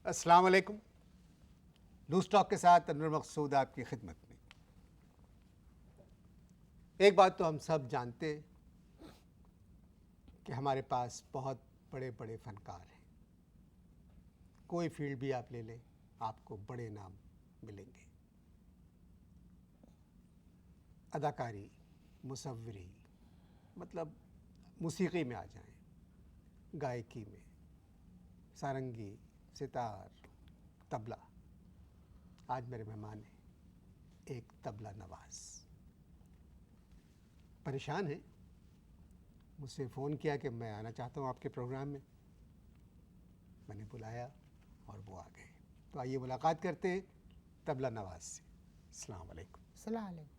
अस्सलाम वालेकुम। Loose talk के साथ अनवर मकसूद आपकी खिदमत में। एक बात तो हम सब जानते हैं कि हमारे पास बहुत बड़े बड़े फनकार हैं। कोई फील्ड भी आप ले लें, आपको बड़े नाम मिलेंगे। अदाकारी, मुसव्विरी, मतलब मौसीकी में आ जाएं, गायकी में, सारंगी, सितार, तबला। आज मेरे मेहमान हैं एक तबला नवाज। परेशान है, मुझसे फ़ोन किया कि मैं आना चाहता हूँ आपके प्रोग्राम में। मैंने बुलाया और वो आ गए। तो आइए मुलाकात करते हैं तबला नवाज से। अस्सलाम वालेकुम। सलाम अलैकुम।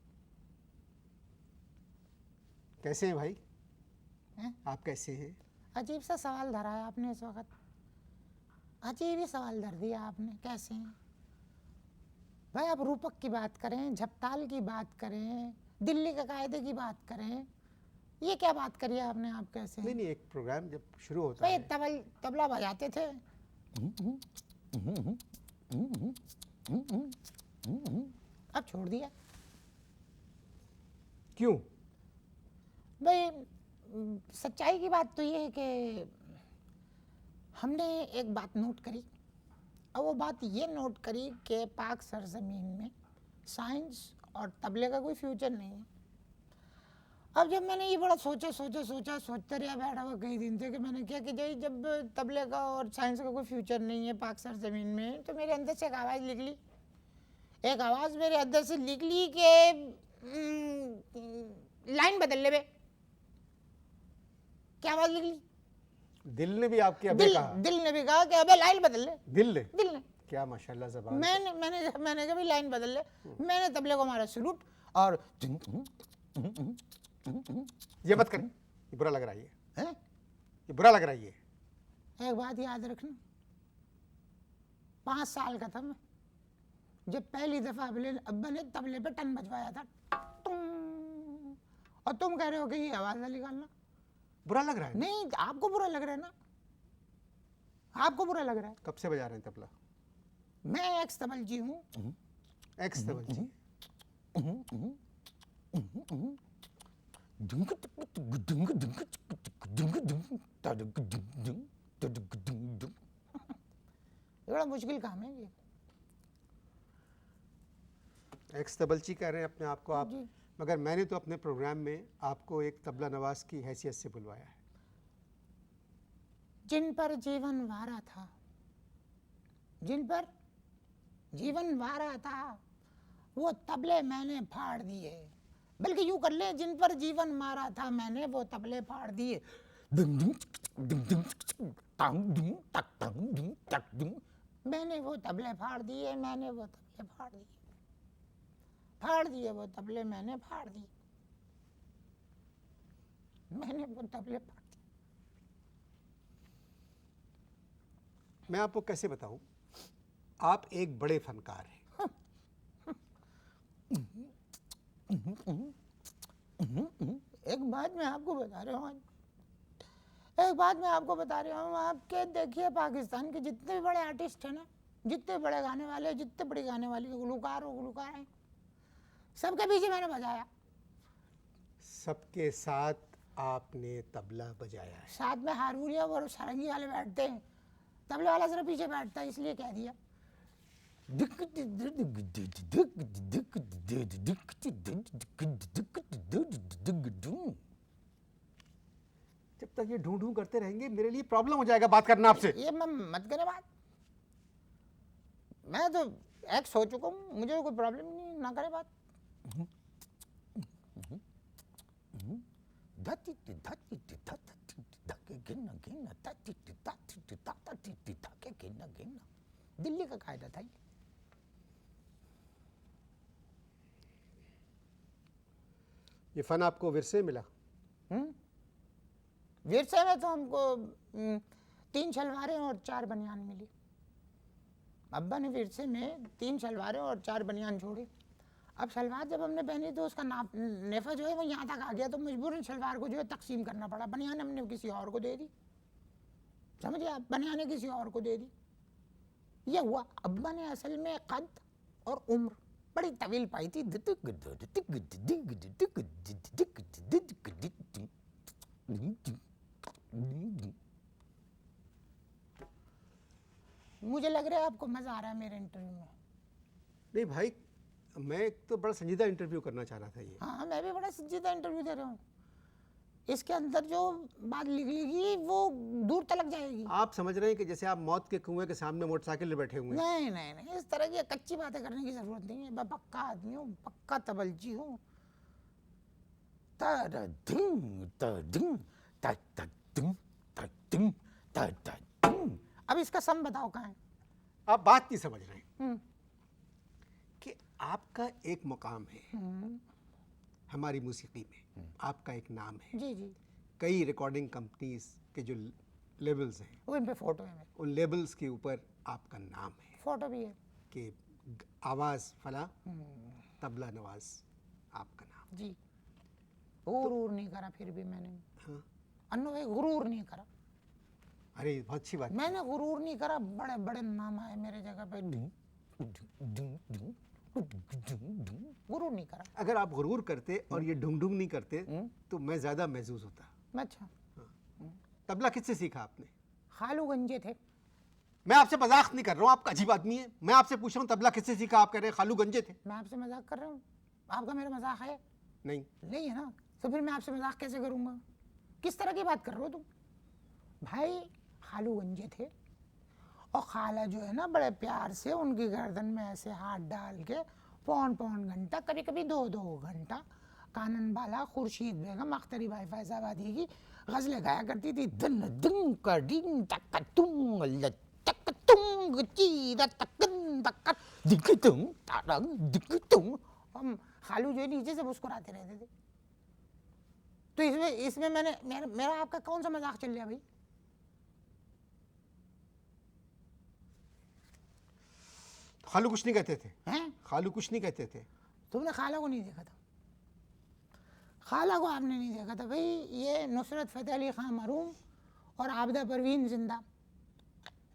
कैसे हैं भाई? हैं? आप कैसे हैं? अजीब सा सवाल धरा है आपने इस वक्त, अजीब ही सवाल धर दिया आपने। कैसे हैं भाई? आप रूपक की बात करें, झपताल की बात करें, दिल्ली के कायदे की बात करें, ये क्या बात करी है आपने? आप कैसे नहीं हैं नहीं, एक प्रोग्राम जब शुरू होता भाई? है। तबला बजाते थे, अब छोड़ दिया क्यों? भाई। सच्चाई की बात तो ये है कि हमने एक बात नोट करी, और वो बात ये नोट करी कि पाक सरजमीन में साइंस और तबले का कोई फ्यूचर नहीं है। अब जब मैंने ये बड़ा सोचते रहा, बैठा हुआ कई दिन से, कि मैंने क्या कि भाई जब तबले का और साइंस का कोई फ्यूचर नहीं है पाक सरजमीन में, तो मेरे अंदर से एक आवाज़ निकली, एक आवाज़ मेरे अंदर से निकली कि लाइन बदल ले बे। क्या आवाज़ निकली? दिल ने भी आपके अबे कहा? दिल ने भी कहा कि अबे लाइन बदल ले। दिल ने? दिल ने। क्या माशाल्लाह ज़बान। मैंने कहा भाई लाइन बदल ले। मैंने तबले को मारा सलूट, और ये मत करें, ये बुरा लग रहा है। हैं? ये बुरा लग रहा है। एक बात याद रखना, 5 साल का था मैं जब पहली दफा अब्बा ने तबले पे टन बजवाया था, टुंग। और तुम कह रहे हो कि ये आवाज ना निकालना। बुरा लग रहा है? नहीं, आपको बुरा लग रहा है ना, आपको बुरा लग रहा है। कब से बजा रहे हैं तबला? मैं एक्स तबलजी हूँ। एक्स तबलजी? बड़ा मुश्किल काम है ये। एक्स तबलची कह रहे हैं अपने आप को आप, जी। मगर मैंने तो अपने प्रोग्राम में आपको एक तबला नवाज की हैसियत से बुलवाया है। जिन पर जीवन वारा था, जिन पर जीवन वारा था, वो तबले मैंने फाड़ दिए। बल्कि यूं कर ले, जिन पर जीवन मारा था मैंने, वो तबले फाड़ दिए। मैंने वो तबले फाड़ दिए, मैंने वो तबले फाड़ दिए, फाड़ दिए वो तबले मैंने फाड़ दिए, मैंने वो तबले फाड़ दिए। मैं आपको कैसे बताऊं, आप एक बड़े फनकार हैं। एक बात मैं आपको बता रहा हूँ, एक बात मैं आपको बता रहा हूँ, आपके देखिए पाकिस्तान के जितने भी बड़े आर्टिस्ट हैं ना, जितने बड़े गाने वाले, जितने बड़ी गाने वाली गुलकार हैं, सबके पीछे मैंने बजाया। सबके साथ आपने तबला बजाया है? साथ में हारमोनियम और सारंगी वाले बैठते हैं, तबले वाला सिर्फ पीछे बैठता है, इसलिए कह दिया। जब तक ये ढूंढ करते रहेंगे मेरे लिए प्रॉब्लम हो जाएगा बात करना आपसे। ये मत करे बात, मैं तो एक्स हो चुका हूँ, मुझे कोई प्रॉब्लम नहीं, ना करे बात। दिल्ली का कायदा था ये। ये फन आपको विरसे मिला? विरसे में तो हमको 3 शलवारें और 4 बनियान मिली। अब्बा ने विरसे में 3 शलवारें और 4 बनियान छोड़ी। अब शलवार जब हमने पहनी तो उसका नेफा जो है वो यहाँ तक आ गया, तो मजबूरन शलवार को जो है तकसीम करना पड़ा। बनियान हमने किसी और को दे दी, समझिए आप, बनियाने किसी और को दे दी। ये हुआ। अब मैंने असल में कद और उम्र बड़ी तवील पाई थी। मुझे लग रहा है आपको मजा आ रहा है मेरे इंटरव्यू में। नहीं भाई, मैं एक तो बड़ा संजीदा इंटरव्यू करना चाह रहा था ये। हाँ, मैं भी बड़ा संजीदा इंटरव्यू दे रहा हूँ। इसके अंदर जो बात लिखेगी वो दूर तलक जाएगी। आप समझ रहे हैं कि जैसे आप मौत के कुएं के सामने मोटरसाइकिल में बैठे हुए हैं। नहीं नहीं नहीं, इस तरह की कच्ची बातें करने की जरूरत नहीं है। मैं पक्का आदमी हूँ, पक्का तबलजी हूँ। अब इसका सम बताओ कहाँ है? आप बात नहीं समझ रहे हैं हम्म, कि आपका एक मुकाम है हमारी मौसीकी में, आपका एक नाम है। जी जी, कई रिकॉर्डिंग कंपनीज के जो लेबल्स हैं, वो इन पे फोटो है मेरे। उन लेबल्स के ऊपर आपका नाम है फोटो भी है। कि आवाज़ फला, तबला नवाज आपका नाम। जी, गुरूर नहीं करा फिर भी मैंने। हाँ, अन्नो भाई गुरूर नहीं करा, अरे बहुत अच्छी बात है। मैंने गुरूर नहीं करा। बड़े बड़े नाम आए मेरे जगह पे, गुरूर नहीं करा। अगर आप गुरूर करते और ये ढूंढ ढूंढ नहीं करते तो मैं ज़्यादा महसूस होता। अच्छा, तबला किससे सीखा आपने? खालू गंजे थे। मैं आपसे मजाक नहीं कर रहा हूँ, आप अजीब आदमी है। मैं आपसे पूछ रहा हूँ तबला किससे सीखा, आप कह रहे हैं खालू गंजे थे। मैं आपसे मजाक कर रहा हूँ? आपका मेरा मजाक है? नहीं, नहीं है ना, तो फिर मैं आपसे मजाक कैसे करूँगा? किस तरह की बात कर रहे हो तुम? भाई खालू गंजे थे और खाला जो है ना बड़े प्यार से उनकी गर्दन में ऐसे हाथ डाल के पौन पौन घंटा, कभी कभी 2-2 घंटा कानन बाला खुर्शीद बेगम अख्तरी भाई फैजाबादी की गजलें गाया करती थी। दन दन का डिंग तक तुंग लटक तुंग चीरा तकन तक दिख तुंग तारंग दिख तुंग। हम खालू जो है नीचे से मुस्कुराते रहते थे। तो इसमें मेरा आपका कौन सा मजाक चल रहा भाई? खालू कुछ नहीं कहते थे। हैं? खालू कुछ नहीं कहते थे। तुमने खाला को नहीं देखा था? खाला को आपने नहीं देखा था भाई। ये नुसरत फतेह अली खान मरहूम और आबिदा परवीन जिंदा।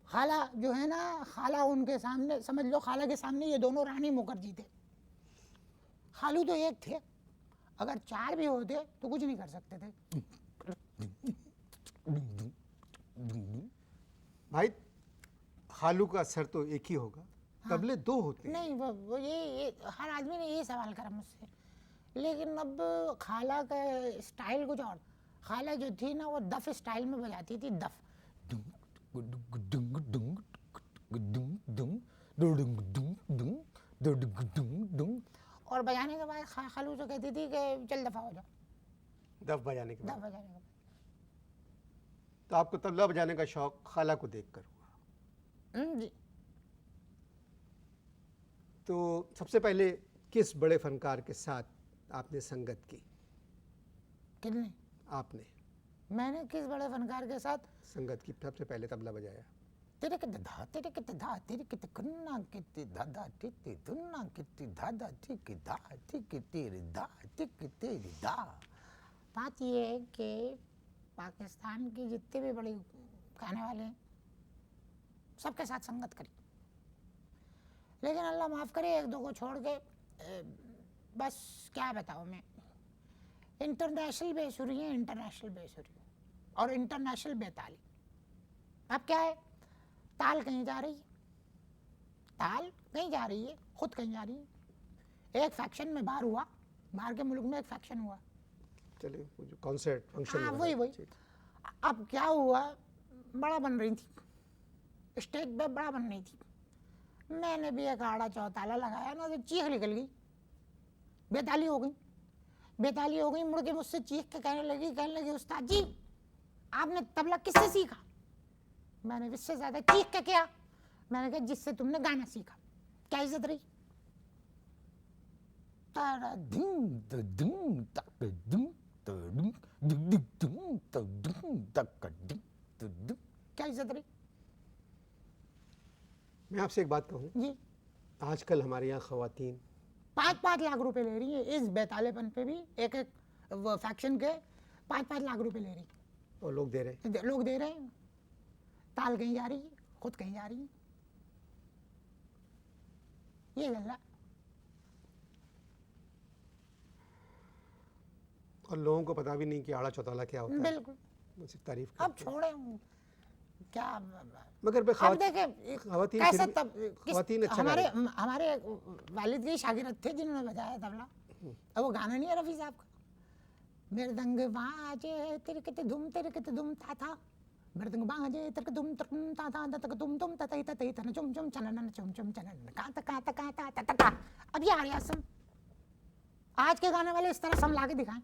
खाला जो है ना, खाला उनके सामने समझ लो, खाला के सामने ये दोनों रानी मुखर्जी थे। खालू तो एक थे, अगर 4 भी होते तो कुछ नहीं कर सकते थे। भाई खालू का असर तो एक ही होगा, तबले 2 होते हैं। नहीं, वो ये हर आदमी ने ये सवाल करा मुझसे। लेकिन अब खाला का स्टाइल कुछ और। खाला जो थी ना वो दफ स्टाइल में बजाती थी, दफ। और बजाने के बाद खालू तो कहती थी कि चल दफा हो जाओ। दफ बजाने के दफ बाद बजाने के बाद तो आपको तबला बजाने का शौक खाला को देखकर हुआ। जी। तो सबसे पहले किस बड़े फनकार के साथ आपने संगत की? कितने? आपने मैंने किस बड़े फनकार के साथ संगत की, सबसे पहले तबला बजाया? तेरे के धा, तेरे के धा, तेरे के कन्ना के धा टिक धुन्ना के धा टिक धा टिक तेरे धा टिक तेरी धा। बात ये है कि पाकिस्तान के जितने भी बड़े गाने वाले हैं सबके साथ संगत करी, लेकिन अल्लाह माफ़ करे 1-2 को छोड़ के बस क्या बताऊँ मैं। इंटरनेशनल बेसुरी है, इंटरनेशनल बेसुरी और इंटरनेशनल बेताली। अब क्या है, ताल कहीं जा रही है, ताल कहीं जा रही है, खुद कहीं जा रही है। एक फैक्शन में बाहर हुआ, बाहर के मुल्क में एक फैक्शन हुआ। चलिए, वो जो कॉन्सर्ट फंक्शन हाँ, हुआ है, वही। ठीक। अब क्या हुआ, बड़ा बन रही थी, स्टेज पे बड़ा बन रही थी। मैंने भी एक आड़ा चौताला लगाया ना तो चीख निकल गई, बेताली हो गई। बेताली हो गई, मुड़ के मुझसे चीख के कहने लगी उस्ताद जी आपने तबला किससे सीखा? मैंने इससे ज्यादा चीख के किया, मैंने कहा जिससे तुमने गाना सीखा। क्या इज्जत रही? तारा धूम तो धूम तक धूम तो धूम धूम तो धूम तक धूम तो धूम। क्या इज्जत रही? मैं आपसे एक बात कहूँ, जी, आजकल हमारे यहाँ खवातीन 5-5 लाख रुपए ले रही है इस बेतालेपन पे भी। एक फैक्शन के 5-5 लाख रुपए ले रही है। और लोग दे रहे हैं। लोग दे रहे हैं। ताल कहीं जा रही है, खुद कहीं जा रही है। ये चल रहा। और लोगों को पता भी नहीं कि आड़ा चौताला क्या होता है, बिल्कुल। वो सिर्फ तारीफ अब करते हैं। छोड़े क्या। मगर भाई अब देखे खवातीन कैसे फिर भी- तब खवातीन अच्छा गा हमारे रही हमारे वालिद के शागिर्द थे जिन्होंने बजाया तबला। अब वो गाना नहीं है रफ़ी साहब का, मृदंग बाजे तिरकत धुम ता था, मृदंग बाजे तिरकत धुम ता था तक तुम ततई ततई तन चुम चुम चनन चुम चुम चनन काता काता काता ततका। अब ये आ रहा सम, आज के गाने वाले इस तरह सम ला के दिखाएं,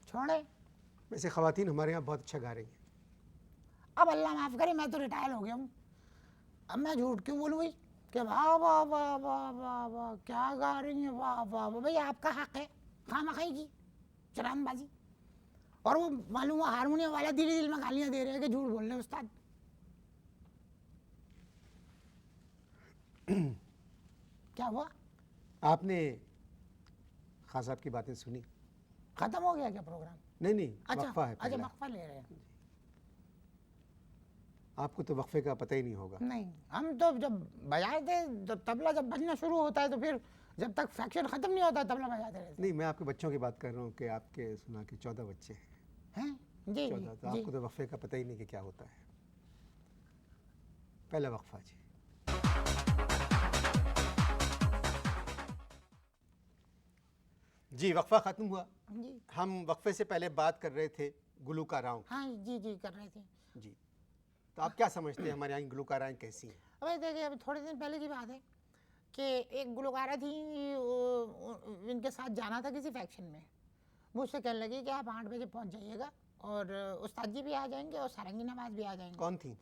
छोड़े। वैसे खवातीन हमारे यहाँ बहुत अच्छा गा रही हैं। अब अल्लाह माफ़ करे, मैं तो रिटायर हो गया हूँ, अब मैं झूठ क्यों बोलूँ भाई कि वाह वाह वाह वाह वाह वाह क्या गा रही हैं, वाह वाह वाह। भाई आपका हक है खामखाई की चरानबाजी। और वो मालूम हुआ हारमोनियम वाला दिल दिल में गालियाँ दे रहे हैं कि झूठ बोल रहे हैं उस्ताद। क्या हुआ? आपने खान साहब की बातें सुनी? खत्म हो गया क्या प्रोग्राम? नहीं नहीं, अच्छा वक्फा है अच्छा, पहला। वक्फा ले रहे हैं। आपको तो वक्फे का पता ही नहीं होगा। नहीं, हम तो जब बजाते तो तबला जब बजना शुरू होता है तो फिर जब तक फैक्शन खत्म नहीं होता तबला बजाते रहते नहीं, मैं आपके बच्चों की बात कर रहा हूँ कि आपके सुना कि 14 बच्चे हैं। हैं। जी 14, तो जी आपको तो वक्फे का पता ही नहीं कि क्या होता है। पहला वक्फा जी। जी वक्फा ख़त्म हुआ। जी। हम वक्फे से पहले बात कर रहे थे गुलकाराओं हाँ जी जी कर रहे थे। की। जी, तो आप क्या समझते हैं हमारे यहाँ की गुलकाराएँ कैसी हैं? अबे देखिए, अभी थोड़े दिन पहले की बात है कि एक गुलकारा थी, इनके साथ जाना था किसी फैक्शन में। मुझसे कहने लगी कि आप 8 बजे पहुंच जाइएगा और उस्ताद जी भी आ जाएंगे और सारंगी नवाज भी आ जाएंगे। कौन थी?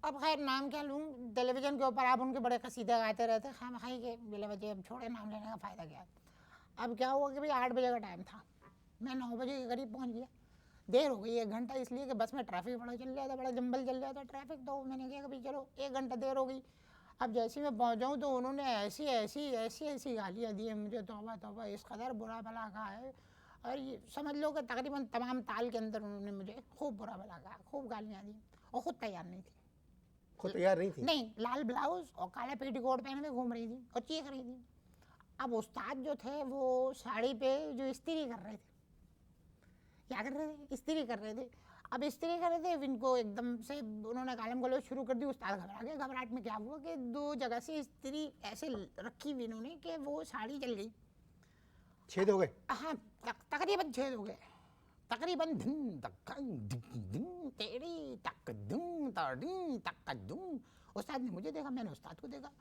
अब खैर नाम क्या लूँ, टेलीविज़न के ऊपर आप उनके बड़े कसीदे गाते रहते, खामखाई के बिले बजे, अब छोड़े, नाम लेने का फ़ायदा क्या। अब क्या हुआ कि भाई 8 बजे का टाइम था, मैं 9 बजे के करीब पहुंच गया। देर हो गई 1 घंटा, इसलिए कि बस में ट्रैफिक बड़ा चल रहा था, बड़ा जंबल चल रहा था ट्रैफिक। तो मैंने कहा कि भाई चलो 1 घंटा देर हो गई। अब जैसे ही मैं पहुंचाऊँ तो उन्होंने ऐसी ऐसी ऐसी ऐसी गालियाँ दी हैं मुझे, तौबा तौबा, इस कदर बुरा भला कहा है। और ये समझ लो कि तकरीबन तमाम ताल के अंदर उन्होंने मुझे खूब बुरा भला कहा, खूब गालियाँ दी, और ख़ुद तैयार नहीं थी। खुद तैयार नहीं थी? नहीं, लाल ब्लाउज और काला पेटीकोट पहने हुए घूम रही थी और चीख रही थी। अब उस्ताद जो थे वो साड़ी पे जो इस्त्री कर रहे थे, क्या कर रहे थे, इस्त्री कर रहे थे। अब इस्त्री कर रहे थे, इनको एकदम से उन्होंने गालम गलौज शुरू कर दी। उस्ताद घबरा गए। घबराहट में क्या हुआ कि 2 जगह से इस्त्री ऐसे रखी हुई इन्होंने कि वो साड़ी जल गई, छेद हो गए? हाँ तकरीबन छेद हो गए, तकरीबन धुन तक धुन तेरी तक धुन तड़िन तक धुन। उस्ताद ने मुझे देखा, मैंने उस्ताद को देखा।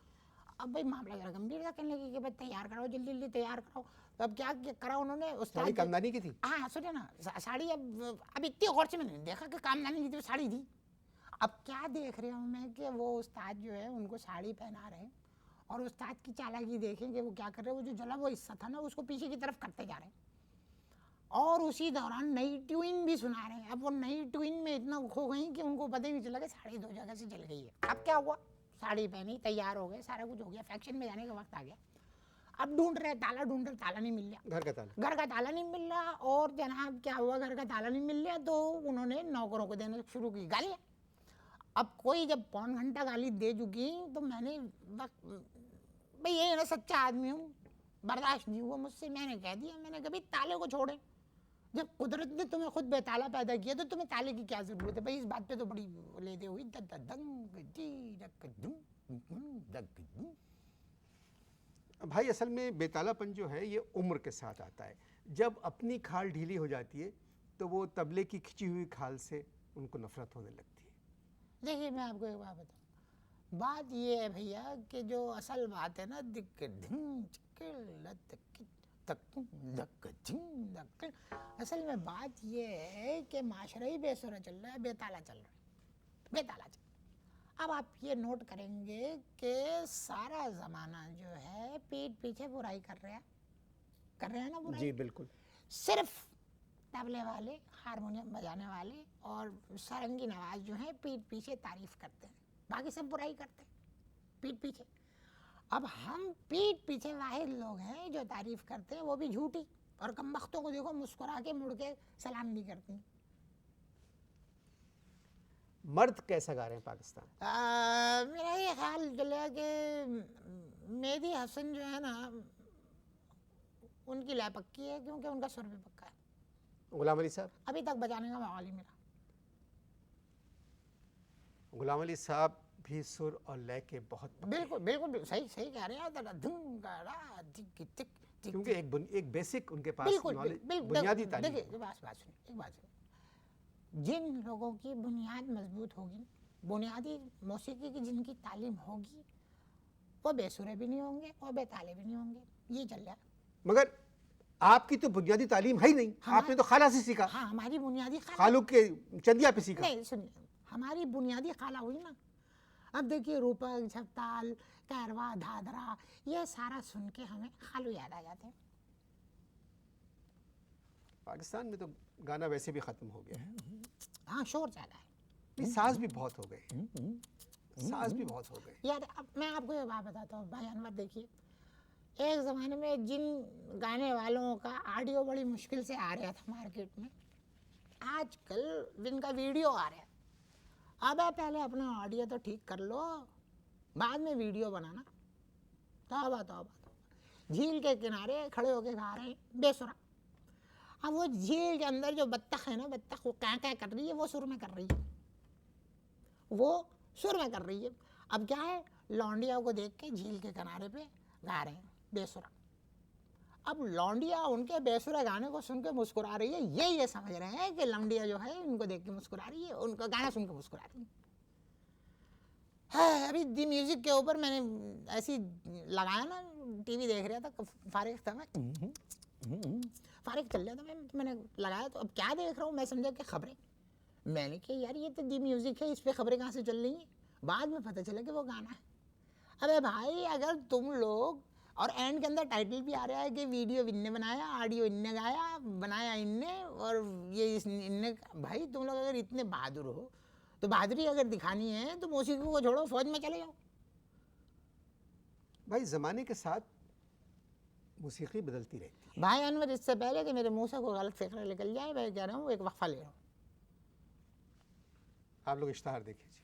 अब भाई मामला जरा गंभीर था, कहने लगी कि भाई तैयार कराओ, जल्दी जल्दी तैयार कराओ। तो अब क्या करा उन्होंने, साड़ी उस्ताद कामदानी की थी? हाँ सुने ना, साड़ी अब इतनी गौर से मैंने देखा कि कामदानी की थी, साड़ी थी। अब क्या देख रही हूँ मैं कि वो उस्ताद जो है उनको साड़ी पहना रहे हैं, और उस्ताद की चालाकी देखें कि वो क्या कर रहे हैं, वो जो जला वो हिस्सा था ना उसको पीछे की तरफ करते जा रहे हैं, और उसी दौरान नई ट्यून भी सुना रहे हैं। अब वो नई ट्यून में इतना खो गई कि उनको पता ही नहीं चला कि साड़ी 2 जगह से जल गई है। अब क्या हुआ, साड़ी पहनी, तैयार हो गए, सारा कुछ हो गया, फैक्शन में जाने का वक्त आ गया। अब ढूंढ रहे, ताला ढूंढ रहे, ताला नहीं मिल रहा, घर का ताला? घर का ताला नहीं मिल रहा। और जनाब क्या हुआ, घर का ताला नहीं मिल रहा तो उन्होंने नौकरों को देने शुरू की गालियाँ। अब कोई जब 1.25 घंटा गाली दे चुकी तो मैंने भाई ये ना सच्चा आदमी हूँ, बर्दाश्त नहीं हुआ मुझसे, मैंने कह दिया, मैंने कभी ताले को छोड़े, जब कुदरत ने तुम्हें खुद बेताला पैदा किया तो तुम्हें ताले की क्या जरूरत है। भाई इस बात पे तो बड़ी लेते हुई भाई असल में बेतालापन जो है ये उम्र के साथ आता है। जब अपनी खाल ढीली हो जाती है तो वो तबले की खिंची हुई खाल से उनको नफरत होने लगती है। देखिए मैं आपको एक बात बताऊँ, बात ये है भैया कि जो असल बात है ना, असल में बात ये है कि माशरा ही बेसुरा चल रहा है, बेताला चल रहा है, बेताला चल। अब आप ये नोट करेंगे कि सारा ज़माना जो है पीठ पीछे बुराई कर रहे हैं ना बुराई। जी बिल्कुल। सिर्फ तबले वाले, हारमोनियम बजाने वाले और सारंगी नवाज जो हैं पीठ पीछे तारीफ करते हैं, बाकी सब बुराई करते हैं पीठ पीछे। अब हम पीठ पीछे वाहिद लोग हैं जो तारीफ करते हैं, वो भी झूठी, और कमबख्तों को देखो मुस्कुरा के मुड़ के सलाम नहीं करती। मर्द कैसा गा रहे हैं पाकिस्तान? मेरा ये ख्याल चला कि मेहदी हसन जो है ना, उनकी लय पक्की है क्योंकि उनका सुर भी पक्का है। गुलाम अली साहब? अभी तक बजाने का माहौल ही मेरा। गुलाम अली साहब भी सुर और लय के बहुत पक्के बिल्कुल बिल्कुल बिल्कुल सही सही कह रहे हैं। जरा धुन का रा टिक टिक टिक हैं। क्योंकि एक बेसिक उनके पास बिल्कुल knowledge, बिल्कुल बुनियादी तालीम देखिए, बात सुनिए, एक बात सुनिए। जिन लोगों की बुनियाद मजबूत होगी, बुनियादी मौसीकी की जिनकी तालीम होगी, वो बेसुरे भी नहीं होंगे और बेताले भी नहीं होंगे। ये चल रहा है। मगर आपकी तो बुनियादी तालीम है ही नहीं, आपने तो खाला से सीखा, हाँ, हमारी बुनियादी खाला खालू के चंदिया पे सीखा। नहीं, सुनिए, हमारी बुनियादी खाला हुई ना। अब देखिए, रूपक, झपताल, कैरवा, धादरा, ये सारा सुन के हमें खालू याद आ जाते हैं। पाकिस्तान में तो गाना वैसे भी खत्म हो गया है। हाँ, शोर ज़्यादा है नहीं, साज भी बहुत हो गए, साज भी बहुत हो गए। यार। अब मैं आपको ये बात बताता हूँ भाई अनवर, देखिए, एक ज़माने में जिन गाने वालों का ऑडियो बड़ी मुश्किल से आ रहा था मार्केट में, आजकल जिनका वीडियो आ रहा है। अब पहले अपना ऑडियो तो ठीक कर लो, बाद में वीडियो बनाना। तौबा तौबा। झील के किनारे खड़े होके गा रहे हैं बेसुरा। अब वो झील के अंदर जो बत्तख है ना, बत्तख वो क्या क्या कर रही है, वो सुर में कर रही है, वो सुर में कर रही है। अब क्या है, लौंडिया को देख के झील के किनारे पे गा रहे हैं बेसुरा। अब लौंडिया उनके बेसुरा गाने को सुन के मुस्कुरा रही है, ये समझ रहे हैं कि लौंडिया जो है इनको देख के मुस्कुरा रही है, उनका गाना सुन के मुस्कुरा रही है। अभी दी म्यूजिक के ऊपर मैंने ऐसी लगाया ना, टीवी देख रहा था, फारिग था मैं, फारिग चल रहा था मैंने लगाया, तो अब क्या देख रहा हूँ मैं, समझा कि खबरें। मैंने कहा यार ये तो दी म्यूजिक है, इस पे खबरें कहाँ से चल रही हैं। बाद में पता चला कि वो गाना है। अबे भाई, अगर तुम लोग, और एंड के अंदर टाइटल भी आ रहा है कि वीडियो इनने बनाया, ऑडियो इनने गाया, बनाया इनने, और ये इनने। भाई तुम लोग अगर इतने बहादुर हो, तो बहादुरी अगर दिखानी है तो मौसीकी को छोड़ो, फौज में चले जाओ। भाई ज़माने के साथ मौसीकी बदलती रहती है। भाई अनवर, इससे पहले कि मेरे मुंह से कोई गलत फिक्र निकल जाए, मैं कह रहा हूँ एक वक्फा ले रहा हूँ। आप लोग इश्तहार देखिए जी।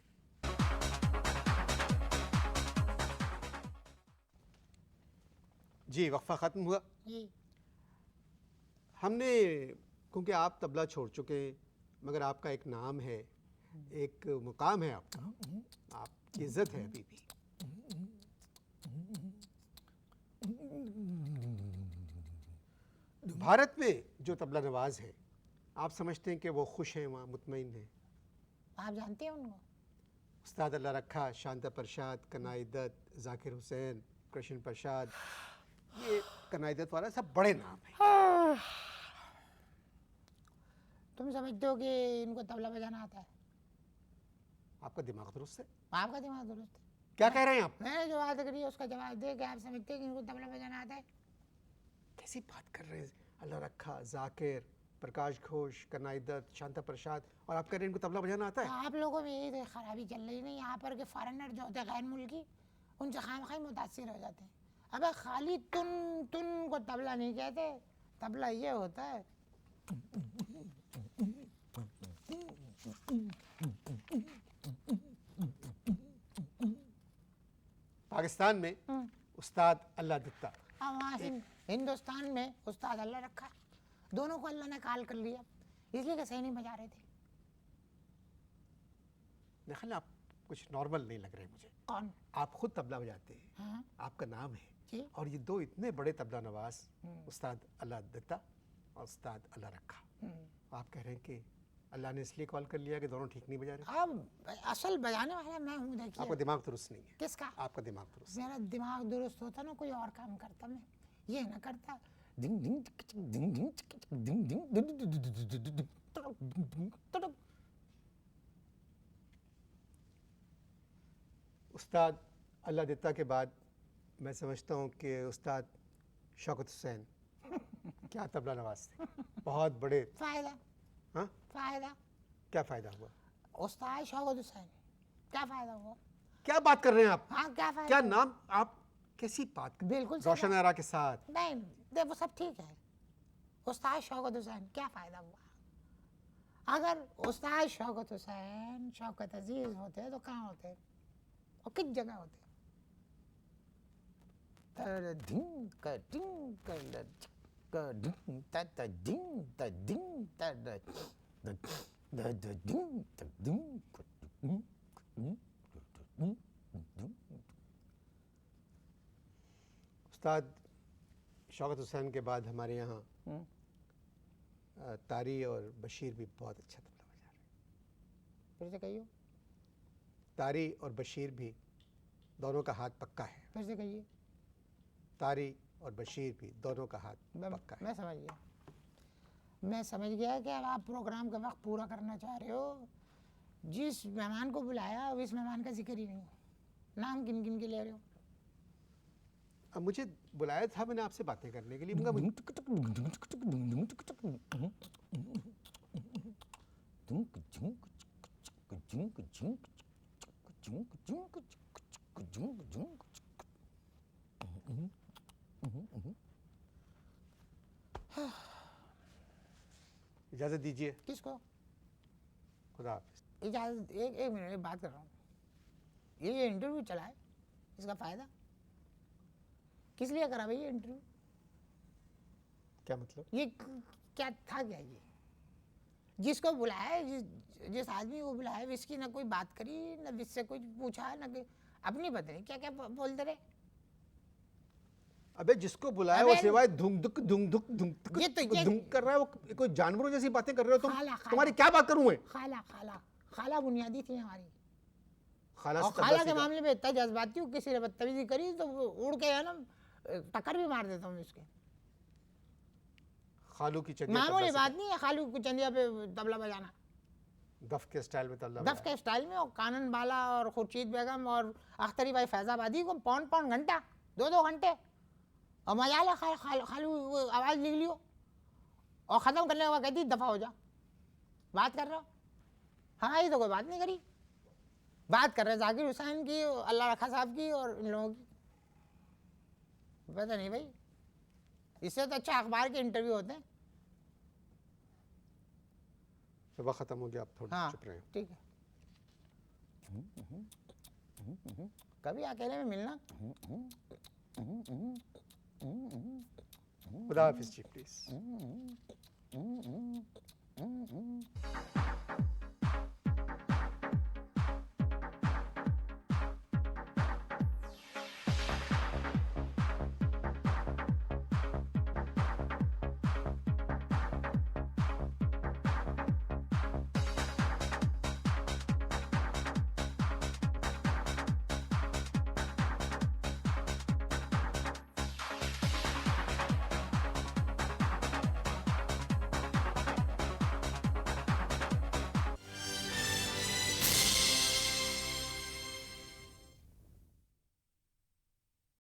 जी, वक्फा ख़त्म हुआ। जी, हमने, क्योंकि आप तबला छोड़ चुके हैं, मगर आपका एक नाम है, एक मुकाम है आपका, आपकी इज्जत है अभी भी। भारत में जो तबला नवाज है, आप समझते हैं कि वो खुश हैं, वहाँ मुतमईन हैं? आप जानते हैं उनको? उस्ताद अल्लाह रखा, शांता प्रसाद, कनाई दत्त, जाकिर हुसैन, कृष्ण प्रसाद, ये कनाई दत्त वाला सब बड़े नाम हैं। तुम समझते हो कि इनको तबला बजाना आता है? आपका दिमाग दुरुस्त है? आपका दिमाग दुरुस्त है? क्या कह रहे हैं आप? मैंने जो बात करी है उसका जवाब दे कि आप समझते हैं कि इनको तबला बजाना आता है? कैसी बात कर रहे हैं? अल्लाह रखा, जाकिर, प्रकाश घोष, कनाई दत्त, शांता प्रसाद, और आप कह रहे हैं इनको तबला बजाना आता है? आप लोगों में यही तो खराबी चल रही नहीं यहाँ पर, कि फॉरेनर जो होते हैं गैर मुल्की, उनसे खामखाई मुतासिर हो जाते हैं। अबे खाली तुन को तबला नहीं कहते, तबला ये होता है। पाकिस्तान में उस्ताद अल्लाह दत्ता, और वहाँ हिंदुस्तान में उस्ताद अल्लाह रखा। दोनों को अल्लाह ने काल कर लिया, इसलिए कि सही नहीं बजा रहे थे। देखिए आप कुछ नॉर्मल नहीं लग रहे मुझे। कौन? आप खुद तबला बजाते हैं, हाँ आपका नाम है, जी। और ये दो इतने बड़े तबला नवाज, उस्ताद अल्लाह दत्ता और उस्ताद अल्लाह रखा, आप कह रहे हैं कि अल्लाह ने इसलिए कॉल कर लिया कि दोनों ठीक नहीं बजा रहे? अब असल बजाने वाला मैं हूँ, देखिए। आपका दिमाग दुरुस्त नहीं है। किसका? आपका दिमाग दुरुस्त। मेरा दिमाग दुरुस्त होता ना, कोई और काम करता, मैं ये ना करता। उस्ताद अल्लाह दत्ता के बाद मैं समझता हूँ कि उस्ताद शौकत हुसैन क्या तबला नवाज थे, बहुत बड़े। फायदा? हाँ, फायदा? क्या फ़ायदा हुआ? उस्ताद शौकत हुसैन, क्या फायदा हुआ? क्या बात कर रहे हैं आप? हाँ, क्या फायदा? क्या नाम, आप कैसी बात कर? बिल्कुल सही रोशन बात। आरा के साथ। नहीं, वो सब ठीक है। उस्ताद शौकत हुसैन, क्या फायदा हुआ? अगर उस्ताद शौकत हुसैन, शौकत अजीज होते तो कहाँ होते और किस जगह होते? उस्ताद शौकत हुसैन के बाद हमारे यहाँ तारी और बशीर भी बहुत अच्छा तबला बजा रहे हैं। फिर से कहिए, तारी और बशीर भी दोनों का हाथ पक्का है। फिर से कहिए। तारी और बशीर भी दोनों का हाथ पक्का है। मैं समझ गया, मैं समझ गया कि अब आप प्रोग्राम का वक्त पूरा करना चाह रहे हो। जिस मेहमान को बुलाया उस मेहमान का जिक्र ही नहीं, नाम किन किन के ले रहे हो? अब मुझे बुलाया था मैंने आपसे बातें करने के लिए, मगर इजाजत दीजिए। किसको खुदा हाफिज। इजाजत? एक मिनट, एक बात कर रहा हूँ। ये इंटरव्यू चला है, इसका फायदा किस लिए करा भाई ये इंटरव्यू? क्या मतलब? ये क्या था, क्या ये जिसको बुलाया, जिस आदमी को बुलाया इसकी ना कोई बात करी, ना जिससे कुछ पूछा, ना अपनी पत्नी क्या क्या बोलते रहे। अबे जिसको बुलाया वो सिवाय धुंग दुक ये कर रहा है, वो कोई जानवरों जैसी बातें कर रहे हो तुम। खाला, तुम्हारी क्या बात करूं मैं? खाला खाला खाला बुनियादी थी हमारी। खाला और खाला के मामले में इतना जज्बाती हूँ, किसी ने बदतमीजी करी तो उड़ के है ना टक्कर भी मार देता हूँ इसके। खालू की चंदिया मामूली बात नहीं है खालू की चंदिया पे तबला बजाना, दफ के स्टाइल में तबला दफ के स्टाइल में। और कानन बाला और खुर्शीद बेगम और अख्तरी भाई फैजाबादी को पौन पौन घंटा, 2-2 घंटे, और मजा ला खालू आवाज़ लिख लियो और ख़त्म करने के बाद कहती दफ़ा हो जा। बात कर रहे हो? हाँ, ये तो कोई बात नहीं करी। बात कर रहे जाकिर हुसैन की, अल्लाह रखा साहब की और इन लोगों की। पता नहीं भाई, इससे तो अच्छा अखबार के इंटरव्यू होते हैं। वक्त खत्म हो गया, आप थोड़ा हाँ चुप रहे। ठीक है, कभी अकेले में मिलना। खुदा हाफिज जी, प्लीज।